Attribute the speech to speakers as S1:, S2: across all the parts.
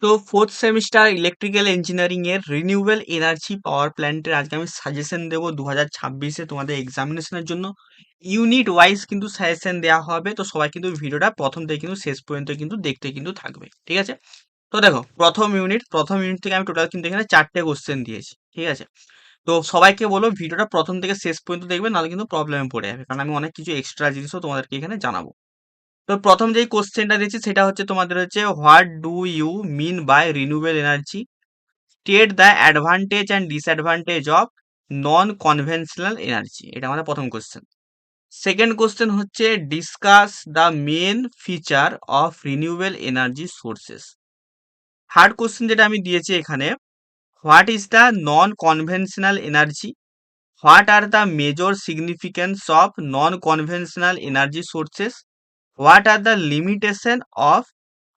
S1: তো fourth semester electrical engineering এর renewable energy পাওয়ার প্ল্যান্টের আজকে আমি সাজেশন দেবো 2026-এ তোমাদের এক্সামিনেশনের জন্য ইউনিট ওয়াইজ কিন্তু সাজেশন দেওয়া হবে। তো সবাই কিন্তু ভিডিওটা প্রথম থেকে কিন্তু শেষ পর্যন্ত কিন্তু দেখতে কিন্তু থাকবে, ঠিক আছে? তো দেখো, প্রথম ইউনিট থেকে আমি টোটাল কিন্তু এখানে 4টে কোশ্চেন দিয়েছি, ঠিক আছে? তো সবাইকে বলো ভিডিওটা প্রথম থেকে শেষ পর্যন্ত দেখবে, নাহলে কিন্তু প্রবলেমে পড়ে যাবে, কারণ আমি অনেক কিছু এক্সট্রা জিনিসও তোমাদেরকে এখানে জানাবো। তো প্রথম যেই কোশ্চেনটা দিয়েছি সেটা হচ্ছে তোমাদের হচ্ছে, what do you mean by renewable energy, state the advantage and disadvantage of non conventional energy. এটা আমাদের প্রথম কোশ্চেন। সেকেন্ড কোশ্চেন হচ্ছে, discuss the main feature of renewable energy sources. Third question যেটা আমি দিয়েছি এখানে, what is the non conventional energy, what are the major significance of non conventional energy sources, what are the limitation of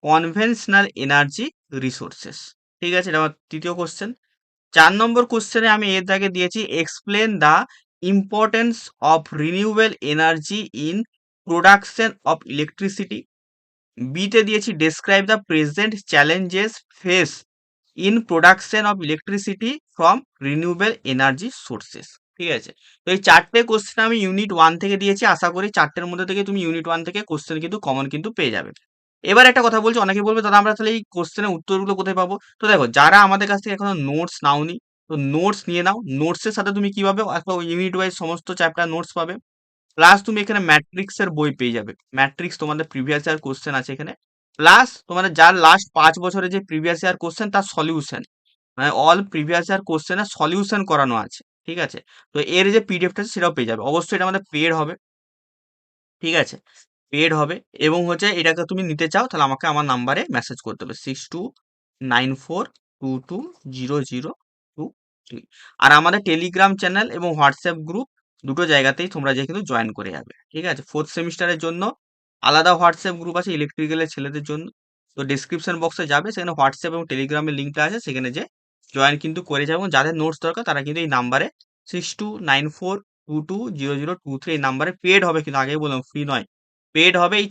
S1: conventional energy resources. ঠিক আছে, এটা আমার তৃতীয় question. 4 নম্বর কোশ্চেনে আমি এর দাগে দিয়েছি, explain the importance of renewable energy in production of electricity. বিতে দিয়েছি, describe the present challenges face in production of electricity from renewable energy sources. ঠিক আছে, তো এই 4টে কোশ্চেন আমি ইউনিট 1 থেকে দিয়েছি। আশা করি 4টের মধ্যে থেকে তুমি ইউনিট 1 থেকে কোশ্চেন কিন্তু কমন কিন্তু পেয়ে যাবে। এবার একটা কথা বলছি, অনেকে বলবে দাদা আমরা তাহলে এই কোশ্চেনের উত্তরগুলো কোথায় পাবো? তো দেখো, যারা আমাদের কাছ থেকে এখনো নোটস নাওনি, তো নোটস নিয়ে নাও। নোটসের সাথে তুমি কি পাবে, একটা ইউনিট ওয়াইজ সমস্ত চ্যাপ্টার নোটস পাবে, প্লাস তুমি এখানে ম্যাট্রিক্স এর বই পেয়ে যাবে। ম্যাট্রিক্স তোমাদের প্রিভিয়াস ইয়ার কোশ্চেন আছে এখানে, প্লাস তোমাদের যার লাস্ট 5 বছরে যে প্রিভিয়াস ইয়ার কোশ্চেন তার সলিউশন, মানে অল প্রিভিয়াস ইয়ার কোশ্চেনের সলিউশন করানো আছে। ঠিক আছে, তো এর যে পিডিএফটা আছে সেটাও পেয়ে যাবে। অবশ্যই এটা আমাদের পেড হবে, ঠিক আছে? পেড হবে। এবং হচ্ছে এটাকে তুমি নিতে চাও তাহলে আমাকে আমার নাম্বারে মেসেজ করতে হবে, 6294220023। আর আমাদের টেলিগ্রাম চ্যানেল এবং হোয়াটসঅ্যাপ গ্রুপ দুটো জায়গাতেই তোমরা যে কিন্তু জয়েন করে যাবে, ঠিক আছে? ফোর্থ সেমিস্টারের জন্য আলাদা হোয়াটসঅ্যাপ গ্রুপ আছে ইলেকট্রিক্যালের ছেলেদের জন্য। তো ডিসক্রিপশন বক্সে যাবে, সেখানে হোয়াটসঅ্যাপ এবং টেলিগ্রামের লিঙ্কটা আছে, সেখানে যে জয়েন কিন্তু করে যাবে। এবং যাদের নোটস দরকার তারা কিন্তু এই নাম্বারে 6294220023 এই নাম্বারে, পেড হবে কিন্তু, আগেই বললাম ফ্রি নয়, পেড হবে। এই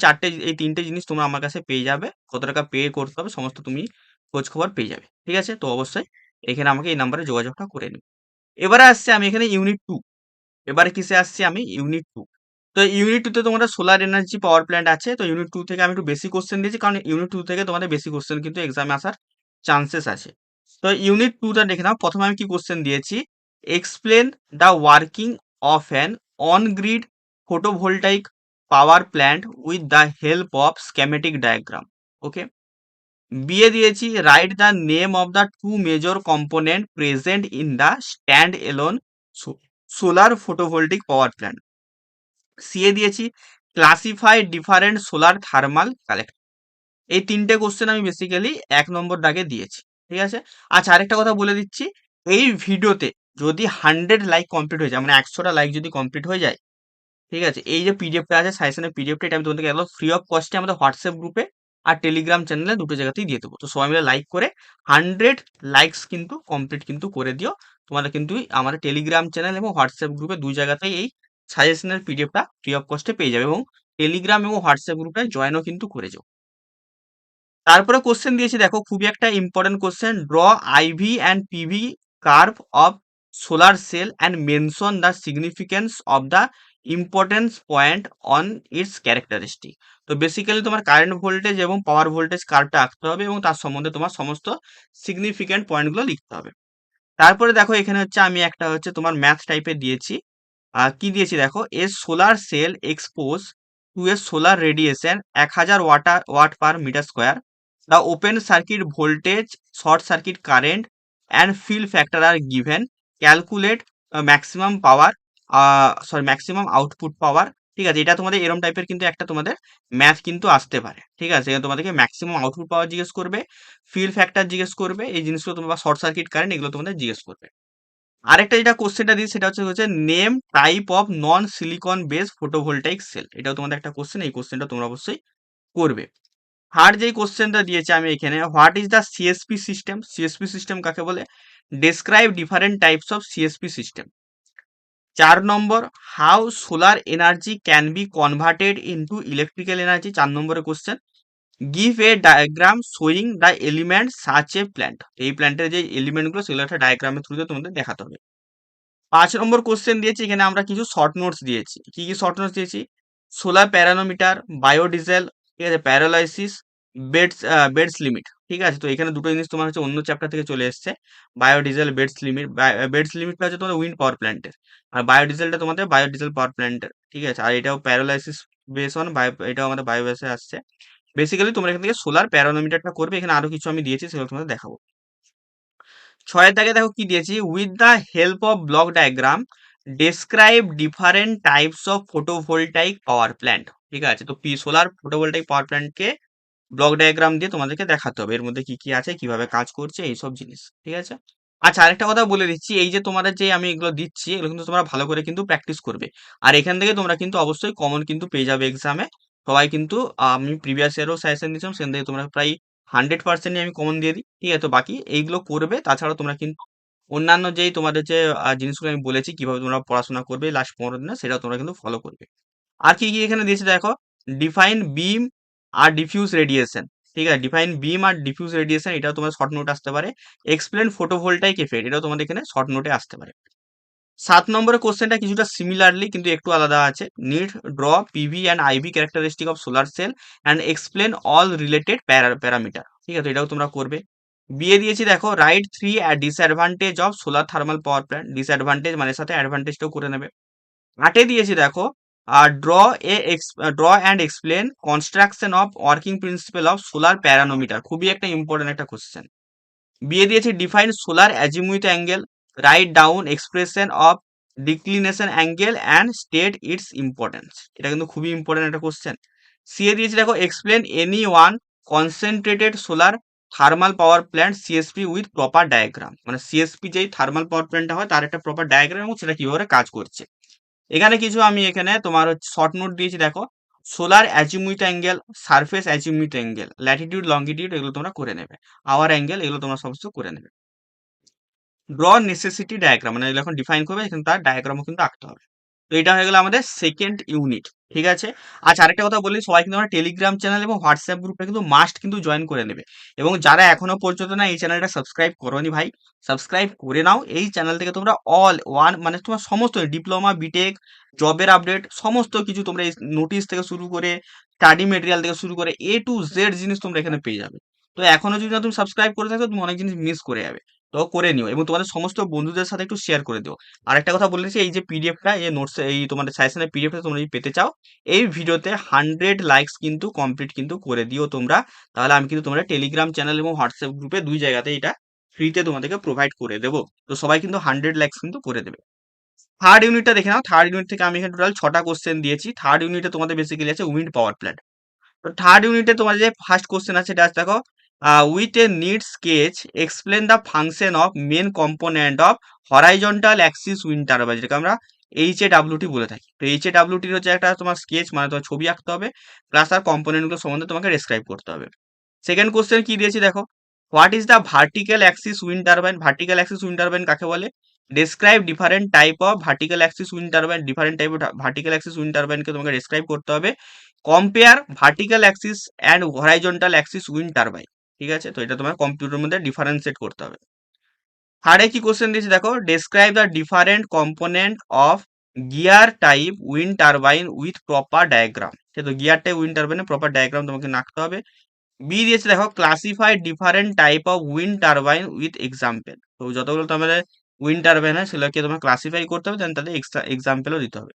S1: 3টে জিনিস তোমরা আমার কাছে পেয়ে যাবে। কত টাকা পে করতে হবে সমস্ত তুমি খোঁজ খবর পেয়ে যাবে, ঠিক আছে? তো অবশ্যই এখানে আমাকে এই নাম্বারে যোগাযোগটা করে নিও। এবারে আসছে আমি এখানে ইউনিট 2। এবারে কিসে আসছি আমি, ইউনিট 2। তো ইউনিট 2 তে তোমাদের সোলার এনার্জি পাওয়ার প্ল্যান্ট আছে। তো ইউনিট 2 থেকে আমি একটু বেশি কোশ্চেন দিয়েছি, কারণ ইউনিট 2 থেকে তোমাদের বেশি কোশ্চেন কিন্তু এক্সামে আসার চান্সেস আছে। তো ইউনিট 2টা দেখে নাও। প্রথমে আমি কি কোশ্চেন দিয়েছি, explain the working of an on grid photovoltaic power plant with the help of schematic diagram. Okay. বিয়ে দিয়েছি, write the name of the 2 major component present in the stand alone solar photovoltaic power plant. সিএ দিয়েছি, classify different solar thermal collector. এই 3টে question আমি basically 1 নম্বর দাগে দিয়েছি, ঠিক আছে? আচ্ছা, আরেকটা কথা বলে দিচ্ছি, এই ভিডিওতে যদি 100 লাইক কমপ্লিট হয়ে যায়, মানে 100টা লাইক যদি কমপ্লিট হয়ে যায়, ঠিক আছে, এই যে পিডিএফটা আছে সাজেশনের পিডিএফটা, এটা আমি তোমাদেরকে একদম ফ্রি অফ কস্টে আমাদের হোয়াটসঅ্যাপ গ্রুপে আর টেলিগ্রাম চ্যানেলে দুটো জায়গাতেই দিয়ে দেবো। তো সবাই মিলে লাইক করে 100 লাইকস কিন্তু কমপ্লিট কিন্তু করে দিও। তোমরা কিন্তু আমাদের টেলিগ্রাম চ্যানেল এবং হোয়াটসঅ্যাপ গ্রুপে দুই জায়গাতেই এই সাজেশনের পিডিএফটা ফ্রি অফ কস্টে পেয়ে যাবে, এবং টেলিগ্রাম এবং হোয়াটসঅ্যাপ গ্রুপে জয়েনও কিন্তু করে যাও। তারপরে কোশ্চেন দিয়েছি, দেখো খুবই একটা important question, draw IV and PV curve of solar cell and mention the significance of the importance point on its characteristic. তো বেসিক্যালি তোমার কারেন্ট ভোল্টেজ এবং পাওয়ার ভোল্টেজ কার্ভটা আঁকতে হবে, এবং তার সম্বন্ধে তোমার সমস্ত সিগনিফিকেন্ট পয়েন্টগুলো লিখতে হবে। তারপরে দেখো এখানে হচ্ছে আমি একটা হচ্ছে তোমার ম্যাথ টাইপের দিয়েছি। কি দিয়েছি দেখো, a solar cell expose to a solar radiation 1000 watt per metre square, the open circuit voltage, short circuit current and fill factor are given. Calculate maximum power, maximum output power. ঠিক আছে, এটা তোমাদের এরম টাইপের কিন্তু একটা তোমাদের ম্যাথ কিন্তু আসতে পারে, ঠিক আছে? এখানে তোমাদেরকে ম্যাক্সিমাম আউটপুট পাওয়ার জিজ্ঞেস করবে, ফিল ফ্যাক্টর জিজ্ঞেস করবে, এই জিনিসগুলো তোমার শর্ট সার্কিট কারেন্ট এগুলো তোমাদের জিজ্ঞেস করবে। আরেকটা যেটা কোশ্চেনটা দিই সেটা হচ্ছে name type of non silicon base photovoltaic cell. এটাও তোমাদের একটা কোশ্চেন, এই কোশ্চেনটা তোমরা অবশ্যই করবে। থার্ড যেই কোশ্চেনটা দিয়েছি আমি এখানে, what is the CSP system. CSP system কাকে বলে, describe different types of CSP system. 4 number, how solar energy can be converted into electrical energy, 4 নম্বরের question. Give a diagram showing the element such a plant. এই প্ল্যান্টের যে এলিমেন্টগুলো সেগুলো একটা ডায়াগ্রামের থ্রুতে তোমাদের দেখাতে হবে। 5 নম্বর কোশ্চেন দিয়েছি, এখানে আমরা কিছু শর্ট নোটস দিয়েছি। কি কি শর্ট নোটস দিয়েছি? সোলার প্যারানোমিটার, বায়োডিজেল, ঠিক আছে, প্যারালাইসিস, বেডস লিমিট। ঠিক আছে, তো এখানে দুটো জিনিস তোমার হচ্ছে অন্য চ্যাপ্টার থেকে চলে এসছে। Biodiesel, beds limit. বেডস লিমিটটা হচ্ছে তোমাদের উইন্ড পাওয়ার প্ল্যান্টের, আর বায়োডিজেলটা তোমাদের বায়োডিজেল পাওয়ার প্ল্যান্টের। ঠিক আছে, আর এটাও প্যারালাইসিস বেস অন বায়ো, এটাও আমাদের বায়ো বেসে আসছে। বেসিক্যালি তোমরা এখান থেকে সোলার প্যারানোমিটারটা করবে। এখানে আরো কিছু আমি দিয়েছি, সেগুলো তোমাদের দেখাবো। 6 দাগে দেখো কি দিয়েছি, with the help of block diagram describe different types of photovoltaic power plant. ঠিক আছে, তো সোলার ফটোভোল্টাইক পাওয়ার প্ল্যান্টকে ব্লক ডায়াগ্রাম দিয়ে তোমাদেরকে দেখাতে হবে, এর মধ্যে কি কি আছে, কিভাবে কাজ করছে, এইসব জিনিস। ঠিক আছে, আচ্ছা আরেকটা কথা বলে দিচ্ছি, এই যে তোমাদের যে আমি এগুলো দিচ্ছি, এগুলো কিন্তু তোমরা ভালো করে কিন্তু প্র্যাকটিস করবে। আর এখান থেকে তোমরা কিন্তু অবশ্যই কমন কিন্তু পেয়ে যাবে এক্সামে। সবাই কিন্তু আমি প্রিভিয়াস ইয়ারও সাজেশন দিয়েছিলাম, সেখান থেকে তোমরা প্রায় 100% আমি কমন দিয়ে দিই। ঠিক আছে, তো বাকি এইগুলো করবে। তাছাড়া তোমরা কিন্তু অন্যান্য যেই তোমাদের যে জিনিসগুলো আমি বলেছি কিভাবে তোমরা পড়াশোনা করবে লাস্ট 15 দিনে, সেটা তোমরা কিন্তু ফলো করবে। আর কি কি এখানে দিয়েছে দেখো, ডিফাইন বিম আর ডিফিউজ রেডিয়েশন। ঠিক আছে, ডিফাইন বিম আর ডিফিউজ রেডিয়েশন, এটাও তোমার শর্ট নোট আসতে পারে। এক্সপ্লেন ফটোভোল্টাইক এফেক্ট, এটাও তোমাদের এখানে শর্ট নোটে আসতে পারে। 7 নম্বরের কোশ্চেনটা কিছুটা সিমিলারলি কিন্তু একটু আলাদা আছে। Need draw PV and IV characteristic of solar cell and explain all related parameter. ঠিক আছে, এটাও তোমরা করবে। বিয়ে দিয়েছি দেখো, write 3 disadvantage of solar thermal power plant. Disadvantage মানে সাথে অ্যাডভান্টেজটাও করে নেবে। 8 দিয়েছি দেখো, draw draw and explain construction of working principal of solar pyranometer. খুবই একটা ইম্পর্টেন্ট একটা কোশ্চেন। বিয়ে দিয়েছি define solar azimuth angle, write down expression of ডিক্লিনেশন angle and state its importance. এটা কিন্তু খুবই ইম্পর্টেন্ট একটা কোশ্চেন। সিএ দিয়েছি দেখো, explain any one concentrated solar thermal power plant CSP with proper diagram. মানে সিএসপি যেই থার্মাল পাওয়ার প্ল্যান্টটা হয় তার একটা প্রপার ডায়াগ্রাম এবং সেটা কিভাবে কাজ করছে। এখানে কিছু আমি এখানে তোমার হচ্ছে শর্ট নোট দিয়েছি দেখো, solar azimuth angle, surface azimuth angle, latitude longitude, এগুলো তোমরা করে নেবে। আওয়ার অ্যাঙ্গেল, এগুলো তোমরা সমস্ত করে নেবে। ড্র নেসেসিটি ডায়াগ্রাম, মানে এগুলো এখন ডিফাইন করবে, এখানে তার ডায়াগ্রামও কিন্তু আঁকতে হবে। তো এটা হয়ে গেল আমাদের সেকেন্ড ইউনিট। ঠিক আছে, আচ্ছা আরেকটা কথা বলি, সবাই কিন্তু আমরা টেলিগ্রাম চ্যানেল এবং হোয়াটসঅ্যাপ গ্রুপে কিন্তু মাস্ট কিন্তু জয়েন করে নেবে। এবং যারা এখনো পর্যন্ত না এই চ্যানেলটা সাবস্ক্রাইব করোনি ভাই, সাবস্ক্রাইব করে নাও। এই চ্যানেল থেকে তোমরা অল ওয়ান মানে তোমার সমস্ত ডিপ্লোমা, বিটেক, জবের আপডেট সমস্ত কিছু তোমরা এই নোটিশ থেকে শুরু করে স্টাডি মেটেরিয়াল থেকে শুরু করে A to Z জিনিস তোমরা এখানে পেয়ে যাবে। তো এখনো যদি না তুমি সাবস্ক্রাইব করে থাকো, তুমি অনেক জিনিস মিস করে যাবে। তো করে নিও এবং তোমাদের সমস্ত বন্ধুদের সাথে একটু শেয়ার করে দিও। আর একটা কথা বলেছি, এই যে পিডিএফটা, এই নোটস, এই তোমাদের সাজেশনের পিডিএফটা তোমরা যদি পেতে চাও, এই ভিডিওতে 100 লাইকস কিন্তু কমপ্লিট কিন্তু করে দিও তোমরা। তাহলে আমি কিন্তু তোমরা টেলিগ্রাম চ্যানেল এবং হোয়াটসঅ্যাপ গ্রুপে দুই জায়গাতে এটা ফ্রিতে তোমাদেরকে প্রোভাইড করে দেবো। তো সবাই কিন্তু 100 লাইকস কিন্তু করে দেবে। থার্ড ইউনিটটা দেখে নাও। থার্ড ইউনিট থেকে আমি এখানে টোটাল 6টা কোশ্চেন দিয়েছি। থার্ড ইউনিটে তোমাদের বেসিক্যালি আছে উইন্ড পাওয়ার প্ল্যান্ট। তো থার্ড ইউনিটে তোমার যে ফার্স্ট কোশ্চেন আছে সেটা আছে দেখো, with a need sketch explain the function of main component of horizontal axis wind turbine, যেটাকে আমরা HAWT বলে থাকি। তো HAWT হচ্ছে একটা তোমার স্কেচ, মানে তোমার ছবি আঁকতে হবে, প্লাস তার কম্পোনেন্টগুলো সম্বন্ধে তোমাকে ডেসক্রাইব করতে হবে। সেকেন্ড কোশ্চেন কি দিয়েছি দেখো, what is the vertical axis wind turbine. Vertical axis wind turbine কাকে বলে? Describe different type of vertical axis wind turbine. Different type of vertical axis wind টারবাইনকে তোমাকে ডেসক্রাইব করতে হবে। Compare vertical axis and horizontal axis wind turbine. ঠিক আছে, তো এটা তোমার কম্পিউটারের মধ্যে ডিফারেন্সিয়েট করতে হবে। থার্ডে কি কোশ্চেন দিয়েছি দেখো, describe the different component of gear type wind turbine with proper diagram. তো গিয়ার টাইপ উইন্ড টারবাইনের প্রপার ডায়াগ্রাম তোমাকে আঁকতে হবে। বি দিয়েছে দেখো, classify different type of wind turbine with example. তো যতগুলো তোমাদের উইন্ড টারবাইন হয় সেগুলোকে তোমার ক্লাসিফাই করতে হবে, দেন তাদের এক্সট্রা এক্সাম্পলও দিতে হবে।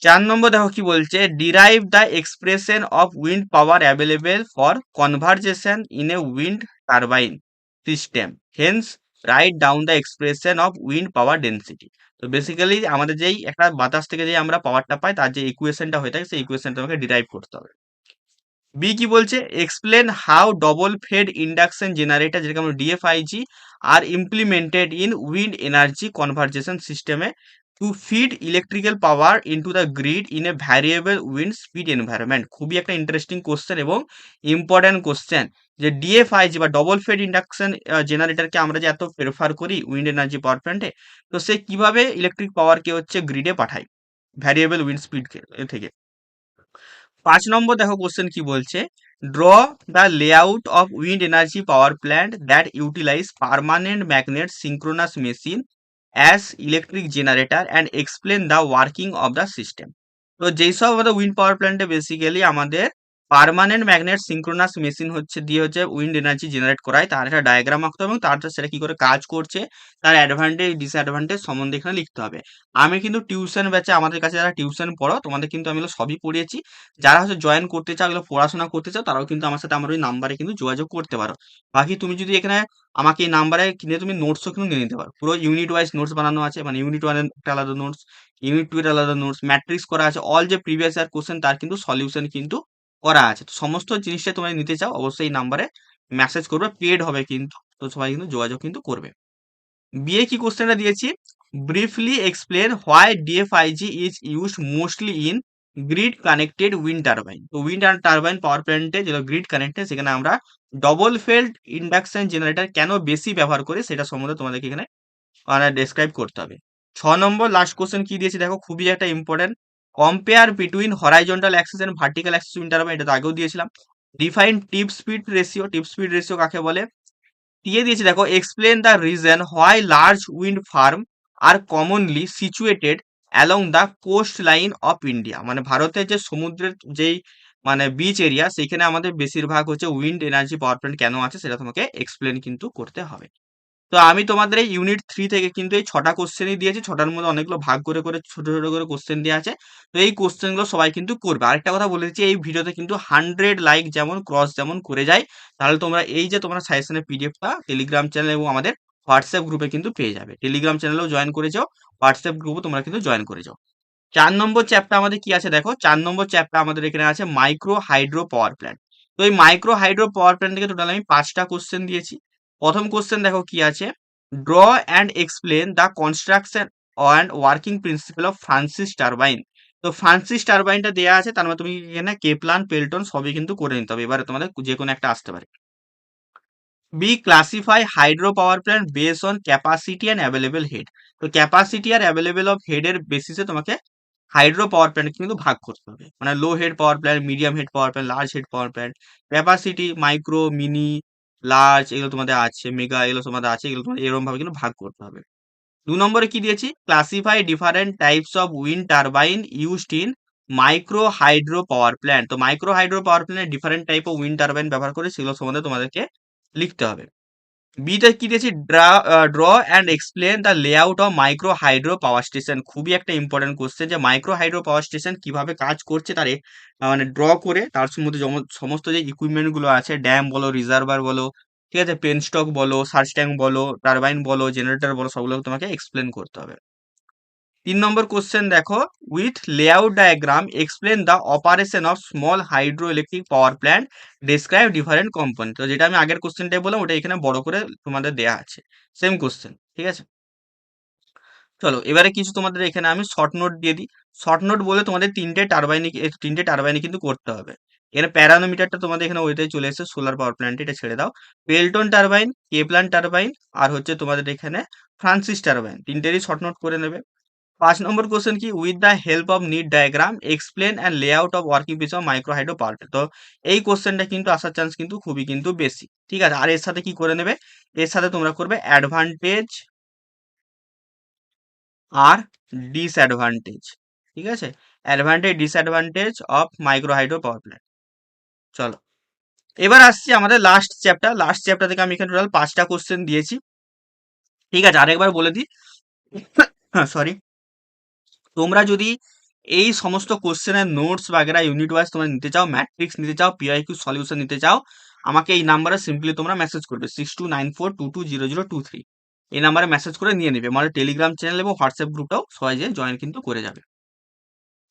S1: 4 নম্বর দেখো কি বলছে, derive the expression of wind power available for conversion in a wind turbine system, hence write down the expression of wind power density. তো বেসিক্যালি আমাদের যেই একটা বাতাস থেকে যে আমরা পাওয়ারটা পাই তার যে ইকুয়েশনটা হয়ে থাকে সেই ইকুয়েশনটা আমাকে ডিরাইভ করতে হবে। বি কি বলছে, explain how double fed induction generator, যেটাকে আমরা ডিএফআইজি, আর implemented in wind energy conversion সিস্টেমে to feed electrical power into the grid in a variable wind speed environment. খুবই একটা ইন্টারেস্টিং কোশ্চেন এবং ইম্পর্টেন্ট কোশ্চেন, যে ডিএফআইজি বা ডবল ফেড ইন্ডাকশন জেনারেটরকে আমরা যে এত প্রেফার করি উইন্ড এনার্জি পাওয়ার প্ল্যান্টে, তো সে কিভাবে ইলেকট্রিক পাওয়ারকে হচ্ছে গ্রিডে পাঠায় ভ্যারিয়েবল উইন্ড স্পিড থেকে। 5 নম্বর দেখো কোশ্চেন কি বলছে, draw the layout of wind energy power plant that utilize permanent magnet synchronous machine as electric generator and explain the working of the system. তো যেই সব আমাদের উইন্ড পাওয়ার প্ল্যান্টে বেসিক্যালি আমাদের পার্মানেন্ট ম্যাগনেট সিঙ্ক্রোনাস মেশিন হচ্ছে wind energy generate করায়, তার একটা ডায়াগ্রাম আঁকতে হবে এবং তার সেটা কি করে কাজ করছে, তার অ্যাডভান্টেজ ডিসঅ্যাডভান্টেজ সম্বন্ধে এখানে লিখতে হবে। আমি কিন্তু টিউশন ব্যাচে, আমাদের কাছে যারা টিউশন পড়ো তোমাদের কিন্তু আমি এগুলো সবই পড়িয়েছি। যারা হচ্ছে জয়েন করতে চাও, এগুলো পড়াশোনা করতে চাও, তারাও কিন্তু আমার সাথে আমার ওই নাম্বারে কিন্তু যোগাযোগ করতে পারো। বাকি তুমি যদি এখানে আমাকে এই নাম্বারে কিনে তুমি নোটসও কিন্তু নিয়ে নিতে পারো। পুরো ইউনিট ওয়াইজ নোটস বানানো আছে, মানে ইউনিট ওয়ান একটা আলাদা নোটস, ইউনিট টু এর আলাদা নোটস, ম্যাট্রিক্স করা আছে, অল যে প্রিভিয়াস ইয়ার কোশ্চেন তার কিন্তু সলিউশন কিন্তু করা আছে। তো সমস্ত জিনিসটা তোমরা নিতে চাও অবশ্যই এই নাম্বারে মেসেজ করবে, পেড হবে কিন্তু। তো সবাই কিন্তু যোগাযোগ কিন্তু করবে। বিয়ে কি কোশ্চেনটা দিয়েছি, briefly explain why DFIG is use mostly in grid connected wind turbine. তো উইন্ড আর টারবাইন পাওয়ার প্ল্যান্টে যেগুলো গ্রিড কানেক্টেড সেখানে আমরা ডবল ফেল্ড ইন্ডাকশন জেনারেটর কেন বেশি ব্যবহার করি সেটা সম্বন্ধে তোমাদেরকে এখানে মানে ডেসক্রাইব করতে হবে। 6 নম্বর লাস্ট কোশ্চেন কি দিয়েছি দেখো, খুবই একটা important. Compare between horizontal axis and vertical axis wind turbine, এটা তো আগেও দিয়েছিলাম। Define tip speed ratio, tip speed ratio কাকে বলে দিয়ে দিয়েছি দেখো। Explain the reason why large wind farm are commonly situated along the coast line of India, মানে ভারতের যে সমুদ্রের যেই মানে বিচ এরিয়া সেখানে আমাদের বেশিরভাগ হচ্ছে উইন্ড এনার্জি পাওয়ার প্ল্যান্ট কেন আছে সেটা তোমাকে এক্সপ্লেন কিন্তু করতে হবে। তো আমি তোমাদের এই ইউনিট 3 থেকে কিন্তু এই 6টা কোশ্চেনই দিয়েছি, 6টার মধ্যে অনেকগুলো ভাগ করে করে ছোট ছোট করে কোশ্চেন দেওয়া আছে। তো এই কোশ্চেনগুলো সবাই কিন্তু করবে। আরেকটা কথা বলে দিচ্ছি, এই ভিডিওতে কিন্তু 100 লাইক যেমন ক্রস যেমন করে যায়, তাহলে তোমরা এই যে তোমরা সাজেশনের পিডিএফটা টেলিগ্রাম চ্যানেল এবং আমাদের হোয়াটসঅ্যাপ গ্রুপে কিন্তু পেয়ে যাবে। টেলিগ্রাম চ্যানেলেও জয়েন করে যাও, হোয়াটসঅ্যাপ গ্রুপও তোমরা কিন্তু জয়েন করে যাও। 4 নম্বর চ্যাপ্টার আমাদের কি আছে দেখো, 4 নম্বর চ্যাপ্টার আমাদের এখানে আছে মাইক্রো হাইড্রো পাওয়ার প্ল্যান্ট। তো এই মাইক্রো হাইড্রো পাওয়ার প্ল্যান্ট থেকে টোটাল আমি 5টা কোশ্চেন দিয়েছি। প্রথম কোশ্চেন দেখো কি আছে, draw and explain the construction and working principal of Francis turbine. তো ফ্রান্সিস টারবাইনটা দেওয়া আছে, তার মানে তুমি এখানে কেপলান পেল্টন সবই কিন্তু করে নিতে হবে, এবারে তোমাদের যে কোনো একটা আসতে পারে। B classify hydro power plant base on capacity and available head. তো ক্যাপাসিটি আর অ্যাভেলেবল অফ হেডের বেসিসে তোমাকে হাইড্রো পাওয়ার প্ল্যান্ট কিন্তু ভাগ করতে হবে, মানে low head power plant, medium head power plant, large head power plant. Capacity micro, mini, large এগুলো তোমাদের আছে, মেগা এগুলো তোমাদের আছে, এগুলো তোমাদের এরকম ভাবে কিন্তু ভাগ করতে হবে। 2 নম্বরে কি দিয়েছি, classify different types of wind turbine used in micro hydro power plant. তো micro hydro power plant different type of wind turbine ব্যবহার করে সেগুলো সম্বন্ধে তোমাদেরকে লিখতে হবে। বিতে কি দিয়েছি, draw and explain the layout of micro hydro power station. খুবই একটা ইম্পর্টেন্ট কোশ্চেন যে মাইক্রো হাইড্রো পাওয়ার স্টেশন কিভাবে কাজ করছে তার মানে ড্র করে তার মধ্যে সমস্ত যে ইকুইপমেন্ট গুলো আছে, ড্যাম বলো, রিজার্ভার বলো, ঠিক আছে, পেনস্টক বলো, সার্চ ট্যাঙ্ক বলো, টারবাইন বলো, জেনারেটর বলো, সবগুলো তোমাকে এক্সপ্লেন করতে হবে। 3 নম্বর কোশ্চেন দেখো, with layout diagram explain the operation of small hydro electric power plant, describe different component. তো যেটা আমি আগের কোশ্চেনটাই বললাম ওটা এখানে বড় করে তোমাদের দেয়া আছে, সেম কোশ্চেন, ঠিক আছে। চলো এবারে কিছু তোমাদের এখানে আমি শর্ট নোট দিয়ে দিই। শর্ট নোট বলে তোমাদের তিনটে টারবাইনে কিন্তু করতে হবে। এখানে প্যারানোমিটারটা তোমাদের এখানে ওইটাই চলে এসেছে, সোলার পাওয়ার প্ল্যান্ট, এটা ছেড়ে দাও। পেল্টন টারবাইন, কেপলান টারবাইন, আর হচ্ছে তোমাদের এখানে ফ্রান্সিস টারবাইন, তিনটেরই শর্ট নোট করে নেবে। 5 নম্বর কোশ্চেন কি, with the help of neat diagram explain and layout of working piece of micro hydro power plant. তো এই কোশ্চেনটা কিন্তু আসার চান্স কিন্তু খুবই কিন্তু বেশি, ঠিক আছে। আর এর সাথে কি করে নেবে, এর সাথে তোমরা করবে অ্যাডভান্টেজ আর ডিসঅ্যাডভান্টেজ, ঠিক আছে, advantage disadvantage of micro hydro power plant. চলো এবার আসছি আমাদের লাস্ট চ্যাপ্টার। লাস্ট চ্যাপ্টার থেকে আমি এখানে টোটাল 5টা কোশ্চেন দিয়েছি, ঠিক আছে। আরেকবার বলে দিই, সরি, তোমরা যদি এই সমস্ত কোশ্চেনের নোটস বাগেরা ইউনিট ওয়াইজ তোমরা নিতে চাও, ম্যাট্রিক্স নিতে চাও, পিআইকিউ সলিউশন নিতে চাও, আমাকে এই নাম্বারে সিম্পলি তোমরা মেসেজ করবে 6294220023। এই নাম্বারে মেসেজ করে নিয়ে নেবে। আমাদের টেলিগ্রাম চ্যানেল এবং হোয়াটসঅ্যাপ গ্রুপটাও সবাই যে জয়েন কিন্তু করে যাবে।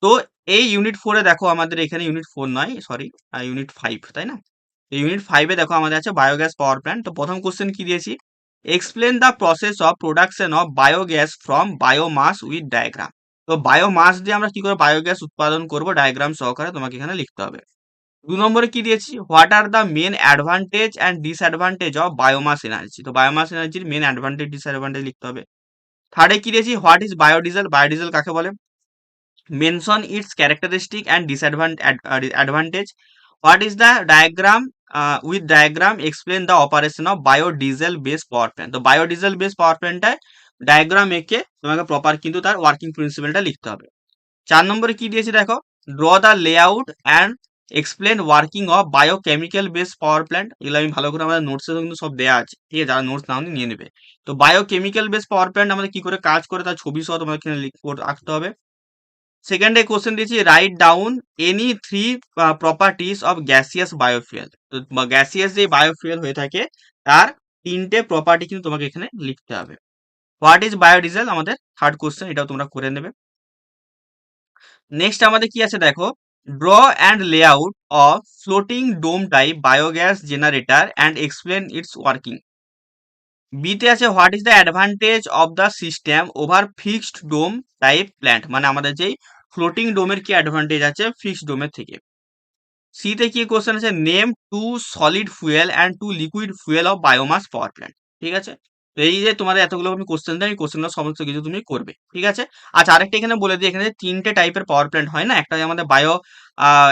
S1: তো এই ইউনিট 4-এ দেখো আমাদের এখানে ইউনিট 4 নয়, সরি, ইউনিট 5, তাই না? ইউনিট 5-এ দেখো আমাদের আছে বায়োগ্যাস পাওয়ার প্ল্যান্ট। তো প্রথম কোশ্চেন কি দিয়েছি, explain the process of production of biogas from biomass with diagram. তো বায়োমাস দিয়ে আমরা কি করে বায়োগ্যাস উৎপাদন করব ডায়াগ্রাম সহকারে তোমাকে এখানে লিখতে হবে। 2 নম্বরে কি দিয়েছি, what are the main advantage and disadvantage of biomass energy. তো বায়োমাস এনার্জির মেন অ্যাডভান্টেজ ডিসঅ্যাডভান্টেজ লিখতে হবে। 3-এ কি দিয়েছি, হোয়াট ইজ বায়োডিজেল, বায়োডিজেল কাকে বলে, mention it's characteristic and disadvantage. What is the diagram with diagram explain the operation of biodiesel base power plant. তো biodiesel base পাওয়ার প্ল্যান্টটায় diagram এঁকে তোমাকে প্রপার কিন্তু তার ওয়ার্কিং প্রিন্সিপালটা লিখতে হবে। 4 নম্বরে কি দিয়েছে দেখো, draw the layout and explain working of biochemical base power plant. এগুলো আমি ভালো করে আমাদের নোটসে কিন্তু সব দেওয়া আছে, ঠিক আছে, যারা নোটস নাও নিয়ে নেবে। তো বায়োকেমিক্যাল বেস পাওয়ার প্ল্যান্ট আমাদের কি করে কাজ করে তার ছবি সহ তোমাকে এখানে রাখতে হবে। সেকেন্ডে কোশ্চেন দিয়েছি, write down any 3 properties of gaseous biofuel. তো গ্যাসিয়াস যে বায়োফুয়েল হয়ে থাকে তার 3টে প্রপার্টি কিন্তু তোমাকে এখানে লিখতে হবে। হোয়াট ইজ বায়োডিজেল আমাদের থার্ড কোশ্চেন, এটাও তোমরা করে নেবে। নেক্সট আমাদের কি আছে দেখো, draw and layout of floating dome type biogas generator and explain its working. বিতে আছে what is the advantage of the system over fixed dome type plant, মানে আমাদের যেই ফ্লোটিং ডোমের কি অ্যাডভান্টেজ আছে ফিক্সড ডোমের থেকে। সিতে কি কোশ্চেন আছে, name 2 solid fuel and 2 liquid fuel of biomass power plant. ঠিক আছে, তো এই যে তোমাদের এতগুলো আমি কোশ্চেন দেয়, এই কোশ্চেনগুলো সমস্ত কিছু তুমি করবে। ঠিক আছে, আচ্ছা আরেকটা এখানে বলে দিই, এখানে 3টে টাইপের পাওয়ার প্ল্যান্ট হয় না, একটা হয় আমাদের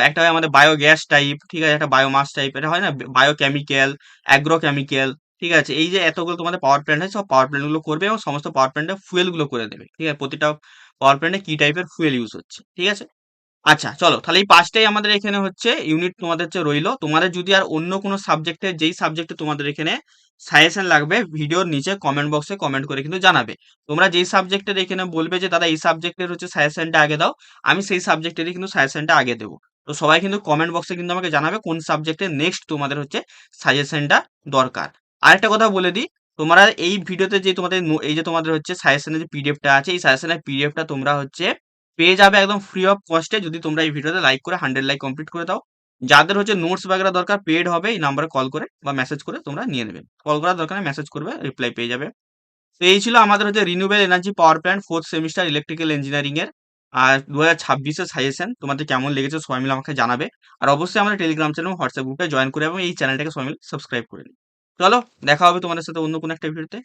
S1: একটা হয় আমাদের বায়োগ্যাস টাইপ, ঠিক আছে, একটা বায়োমাস টাইপ, এটা হয় না বায়োকেমিক্যাল, অ্যাগ্রোকেমিক্যাল। ঠিক আছে, এই যে এতগুলো তোমাদের পাওয়ার প্ল্যান্ট হয়, সব পাওয়ার প্ল্যান্ট গুলো করবে এবং সমস্ত পাওয়ার প্ল্যান্টের ফুয়েল গুলো করে দেবে। ঠিক আছে, প্রতিটা পাওয়ার প্ল্যান্টে কি টাইপের ফুয়েল ইউজ হচ্ছে। ঠিক আছে, আচ্ছা চলো তাহলে এই 5টাই আমাদের এখানে হচ্ছে ইউনিট তোমাদের হচ্ছে রইলো। তোমাদের যদি আর অন্য কোনো সাবজেক্টের, যেই সাবজেক্টে তোমাদের এখানে সাজেশন লাগবে, ভিডিওর নিচে কমেন্ট বক্সে কমেন্ট করে কিন্তু জানাবে। তোমরা যেই সাবজেক্টের এখানে বলবে যে দাদা এই সাবজেক্টের হচ্ছে সাজেশনটা আগে দাও, আমি সেই সাবজেক্টেরই কিন্তু সাজেশনটা আগে দেবো। তো সবাই কিন্তু কমেন্ট বক্সে কিন্তু আমাকে জানাবে কোন সাবজেক্টে নেক্সট তোমাদের হচ্ছে সাজেশনটা দরকার। আরেকটা কথা বলে দিই, তোমরা এই ভিডিওতে যে তোমাদের এই যে তোমাদের হচ্ছে সাজেশনের যে পিডিএফটা আছে, এই সাজেশনের পিডিএফটা তোমরা হচ্ছে পেয়ে যাবে একদম ফ্রি অফ কস্টে যদি তোমরা এই ভিডিওতে লাইক করে 100 লাইক কমপ্লিট করে দাও। যাদের হচ্ছে নোটস বাগেরা দরকার পেড হবে, এই নাম্বারে কল করে বা মেসেজ করে তোমরা নিয়ে নেবে। কল করার দরকার নেই, মেসেজ করবে, রিপ্লাই পেয়ে যাবে। তো এই ছিল আমাদের হচ্ছে renewable energy power plant 4th semester electrical engineering এর আর 2026 এর সাজেশন। তোমাদের কেমন লেগেছে সবাই মিলে আমাকে জানাবে। আর অবশ্যই আমাদের টেলিগ্রাম চ্যানেল এবং হোয়াটসঅ্যাপ গ্রুপে জয়েন করে এবং এই চ্যানেলটাকে সবাই মিলে সাবস্ক্রাইব করে নিই। চলো দেখা হবে তোমাদের সাথে অন্য কোনো একটা ভিডিওতে।